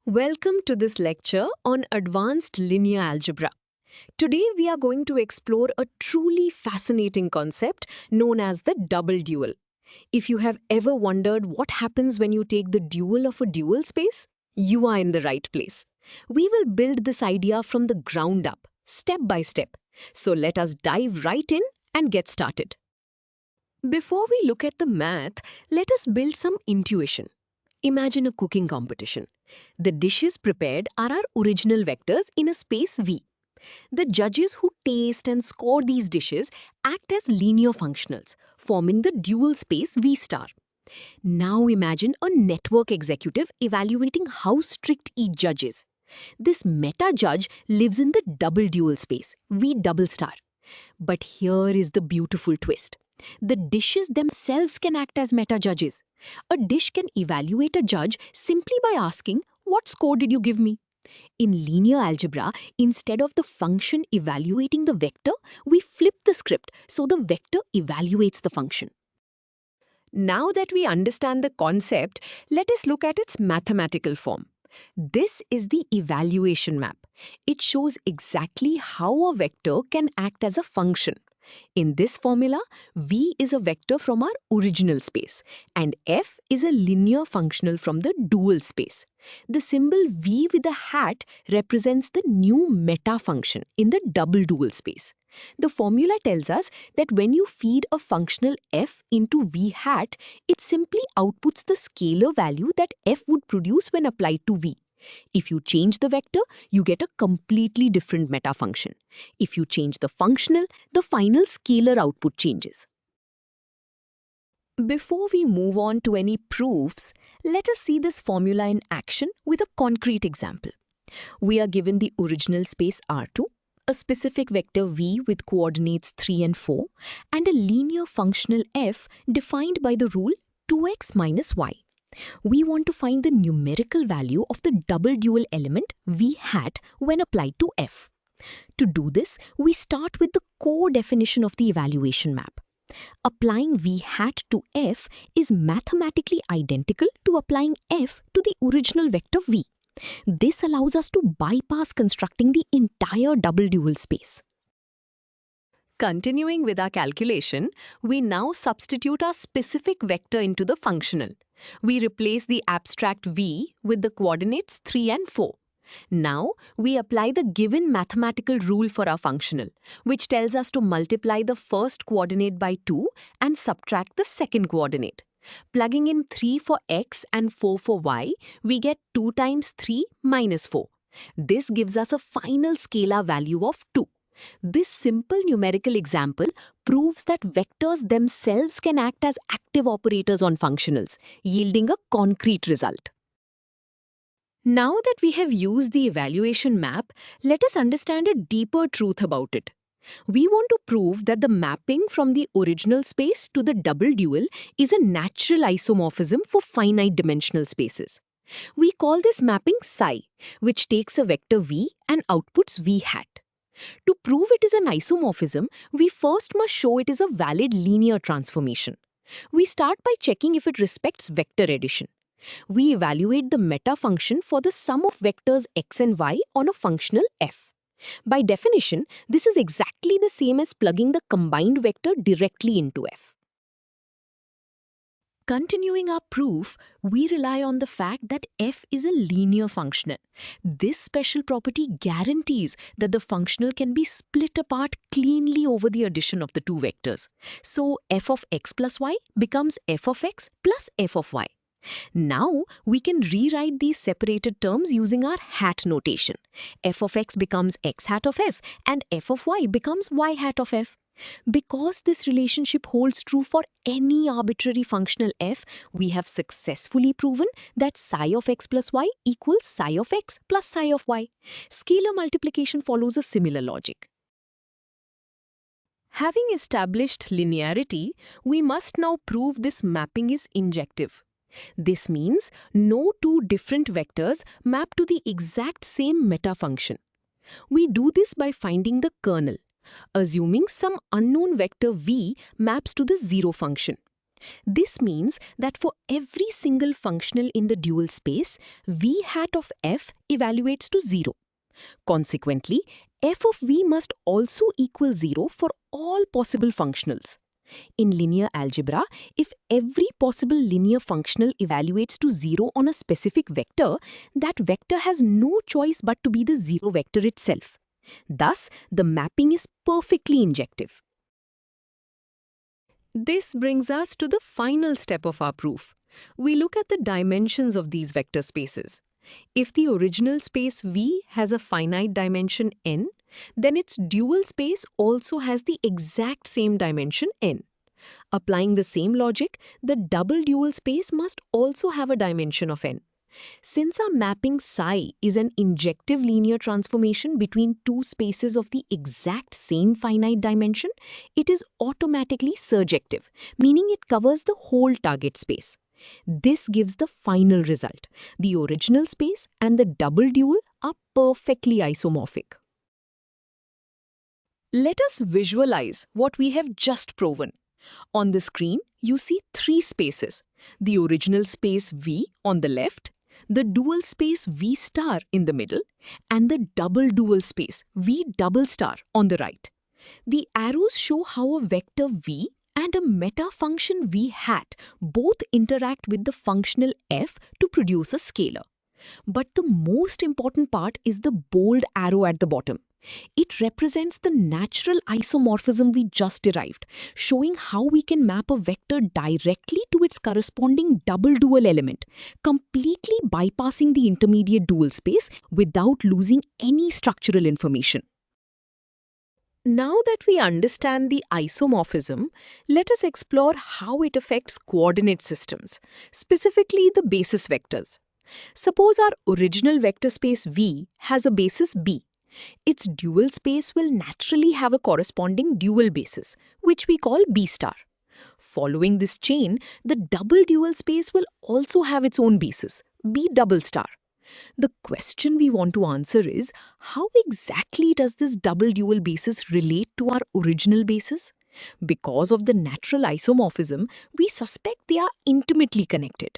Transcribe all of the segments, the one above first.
Welcome to this lecture on advanced linear algebra. Today we are going to explore a truly fascinating concept known as the double dual. If you have ever wondered what happens when you take the dual of a dual space, you are in the right place. We will build this idea from the ground up, step by step. So let us dive right in and get started. Before we look at the math, let us build some intuition. Imagine a cooking competition. The dishes prepared are our original vectors in a space V. The judges who taste and score these dishes act as linear functionals, forming the dual space V star. Now imagine a network executive evaluating how strict each judge is. This meta judge lives in the double dual space, V double star. But here is the beautiful twist. The dishes themselves can act as meta judges. A dish can evaluate a judge simply by asking, "What score did you give me?" In linear algebra, instead of the function evaluating the vector, we flip the script so the vector evaluates the function. Now that we understand the concept, let us look at its mathematical form. This is the evaluation map. It shows exactly how a vector can act as a function. In this formula, V is a vector from our original space, and F is a linear functional from the dual space. The symbol V with a hat represents the new meta function in the double dual space. The formula tells us that when you feed a functional f into V hat, it simply outputs the scalar value that f would produce when applied to V. If you change the vector, you get a completely different meta function. If you change the functional, the final scalar output changes. Before we move on to any proofs, let us see this formula in action with a concrete example. We are given the original space R2, a specific vector V with coordinates 3 and 4, and a linear functional f defined by the rule 2x minus y. We want to find the numerical value of the double dual element V hat when applied to f. To do this, we start with the core definition of the evaluation map. Applying V hat to f is mathematically identical to applying f to the original vector V. This allows us to bypass constructing the entire double dual space. Continuing with our calculation, we now substitute our specific vector into the functional. We replace the abstract V with the coordinates 3 and 4. Now, we apply the given mathematical rule for our functional, which tells us to multiply the first coordinate by 2 and subtract the second coordinate. Plugging in 3 for x and 4 for y, we get 2 times 3 minus 4. This gives us a final scalar value of 2. This simple numerical example proves that vectors themselves can act as active operators on functionals, yielding a concrete result. Now that we have used the evaluation map, let us understand a deeper truth about it. We want to prove that the mapping from the original space to the double dual is a natural isomorphism for finite dimensional spaces. We call this mapping psi, which takes a vector v and outputs v hat. To prove it is an isomorphism, we first must show it is a valid linear transformation. We start by checking if it respects vector addition. We evaluate the meta function for the sum of vectors x and y on a functional f. By definition, this is exactly the same as plugging the combined vector directly into f. Continuing our proof, we rely on the fact that f is a linear functional. This special property guarantees that the functional can be split apart cleanly over the addition of the two vectors. So f of x plus y becomes f of x plus f of y. Now, we can rewrite these separated terms using our hat notation. F of x becomes x hat of f and f of y becomes y hat of f. Because this relationship holds true for any arbitrary functional f, we have successfully proven that psi of x plus y equals psi of x plus psi of y. Scalar multiplication follows a similar logic. Having established linearity, we must now prove this mapping is injective. This means no two different vectors map to the exact same meta function. We do this by finding the kernel, assuming some unknown vector v maps to the zero function. This means that for every single functional in the dual space, v hat of f evaluates to 0. Consequently, f of v must also equal 0 for all possible functionals. In linear algebra, if every possible linear functional evaluates to 0 on a specific vector, that vector has no choice but to be the 0 vector itself. Thus, the mapping is perfectly injective. This brings us to the final step of our proof. We look at the dimensions of these vector spaces. If the original space V has a finite dimension n, then its dual space also has the exact same dimension n. Applying the same logic, the double dual space must also have a dimension of n. Since our mapping psi is an injective linear transformation between two spaces of the exact same finite dimension, it is automatically surjective, meaning it covers the whole target space. This gives the final result. The original space and the double dual are perfectly isomorphic. Let us visualize what we have just proven. On the screen, you see three spaces: the original space V on the left, the dual space V star in the middle, and the double dual space V double star on the right. The arrows show how a vector V and a meta function V hat both interact with the functional f to produce a scalar. But the most important part is the bold arrow at the bottom. It represents the natural isomorphism we just derived, showing how we can map a vector directly to its corresponding double dual element, completely bypassing the intermediate dual space without losing any structural information. Now that we understand the isomorphism, let us explore how it affects coordinate systems, specifically the basis vectors. Suppose our original vector space V has a basis B. Its dual space will naturally have a corresponding dual basis, which we call B star. Following this chain, the double dual space will also have its own basis, B double star. The question we want to answer is, how exactly does this double dual basis relate to our original basis? Because of the natural isomorphism, we suspect they are intimately connected.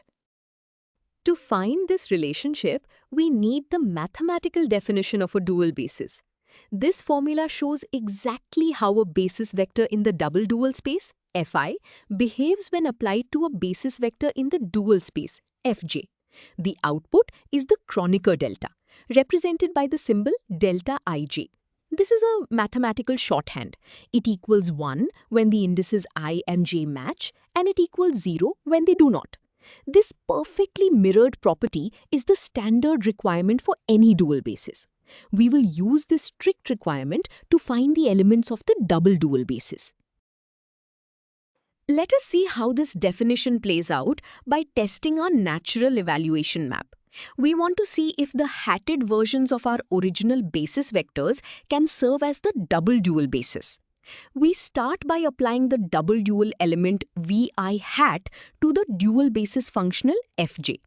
To find this relationship, we need the mathematical definition of a dual basis. This formula shows exactly how a basis vector in the double dual space, Fi, behaves when applied to a basis vector in the dual space, Fj. The output is the Kronecker delta, represented by the symbol delta ij. This is a mathematical shorthand. It equals 1 when the indices I and j match, and it equals 0 when they do not. This perfectly mirrored property is the standard requirement for any dual basis. We will use this strict requirement to find the elements of the double dual basis. Let us see how this definition plays out by testing our natural evaluation map. We want to see if the hatted versions of our original basis vectors can serve as the double dual basis. We start by applying the double dual element Vi hat to the dual basis functional Fj.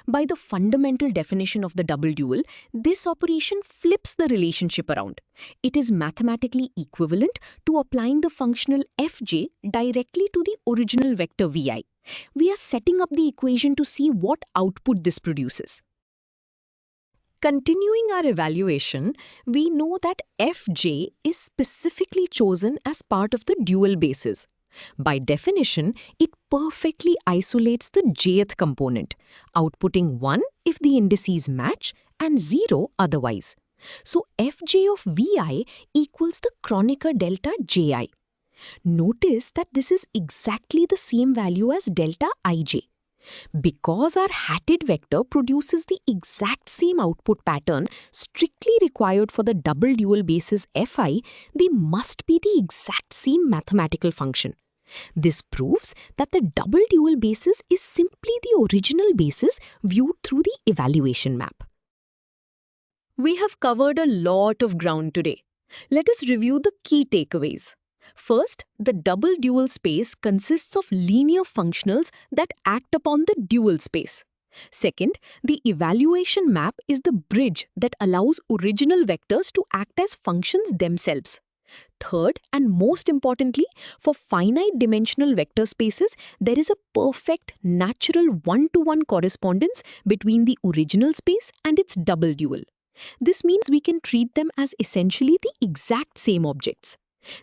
By the fundamental definition of the double dual, this operation flips the relationship around. It is mathematically equivalent to applying the functional Fj directly to the original vector Vi. We are setting up the equation to see what output this produces. Continuing our evaluation, we know that Fj is specifically chosen as part of the dual basis. By definition, it perfectly isolates the jth component, outputting 1 if the indices match and 0 otherwise. So Fj of Vi equals the Kronecker delta Ji. Notice that this is exactly the same value as delta Ij. Because our hatted vector produces the exact same output pattern strictly required for the double dual basis Fi, they must be the exact same mathematical function. This proves that the double dual basis is simply the original basis viewed through the evaluation map. We have covered a lot of ground today. Let us review the key takeaways. First, the double dual space consists of linear functionals that act upon the dual space. Second, the evaluation map is the bridge that allows original vectors to act as functions themselves. Third, and most importantly, for finite dimensional vector spaces, there is a perfect natural one-to-one correspondence between the original space and its double dual. This means we can treat them as essentially the exact same objects.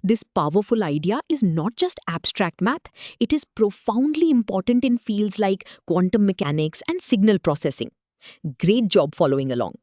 This powerful idea is not just abstract math, it is profoundly important in fields like quantum mechanics and signal processing. Great job following along.